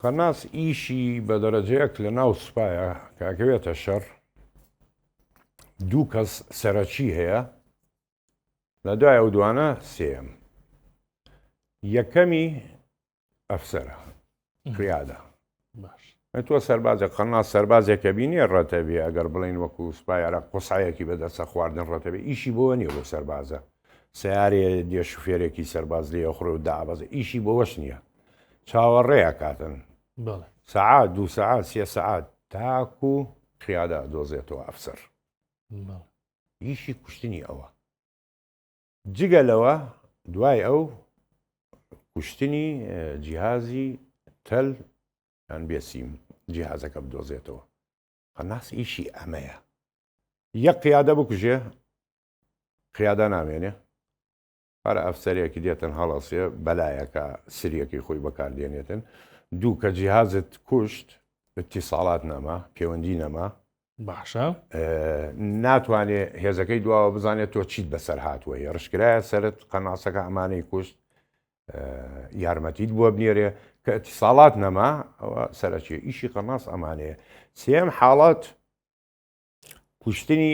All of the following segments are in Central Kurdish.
قەناس ئیشی بە دەرەجەیەک لە ناو سوپایە کاکەوێتە شەڕ دوو کەس سەرەکی هەیە لە دوای ئەو دوانە سێم یەکەمی ئەفسەرە فریادە باش تۆ سەربازێک قەناس سەربازێکە بینیە ڕەتەبێ ئەگەر بڵین وەکو سوپایارە قوسعەیەکی بەدەستە خواردن ڕەتەبێ ئیشی بۆ نییە بۆ سەربازە سیارێ دێ شوفێرێکی سەرباز لێ خڕ و دابەزە ئیشی بۆوەش نییە چاوەڕێیە کاتن بەڵێ سعات دو سعات سێ سعات تاکو خیادا دۆزێتەوە ئەفسەر بەڵێ ئیشی کوشتنی ئەوە جگە لەوە دوای ئەو کوشتنی جیهازی تەل یان بێسیم جیهازەکە بدۆزێتەوە قەناس ئیشی ئەمەیە یەک قیادە بکوژێ قیادا نامێنێ هەرە ئەفسەرێکی دێتن هەڵەسێ بەلایەکە سریەکی خۆی بەکاردێنێتن دوو کە جیهازت کوشت اتصالات نەما پەیوەندی نەما باشە ناتوانێ هێزەکەی دواوە بزانێت تۆ چیت بەسەر هاتووە ڕشکرایە سەرت قەناسەکە ئەمانەی کوشت یارمەتیت بووە بنێرێ کە اتصالات نەما ئەوە سەرچێ ئیشی قەناس ئەمانەیە سێم حاڵات کوشتنی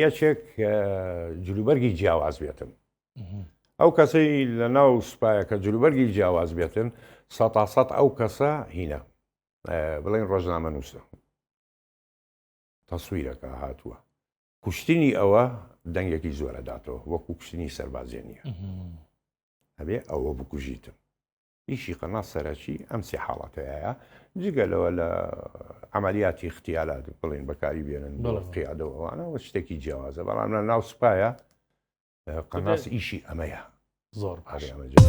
یەکێک جلوبەرگی جیاواز بێتن ئەو کەسەی لە ناو سوپایە کە جلوبەرگی جیاواز بێتن سەد ئەو کەسە هینە بڵێن ڕۆژنامە نووسە تەسویرەکە هاتووە کوشتنی ئەوە دەنگێکی زۆرە داتەوە وەکو کوشتنی سەربازێ نییە هەبێ ئەوە بکوژیتم ئیشی قەناس سەرەکی ئەم سێ حاڵەتەیە جگەلەوە لە عملیاتی اختیالات بڵین بەکاری بێنن قیادەوەوانە وە شتێکی جیاوازە بەڵام لە ناو سوپایە قەناس ئیشی ئەمەیە زۆر باش ئەمەجا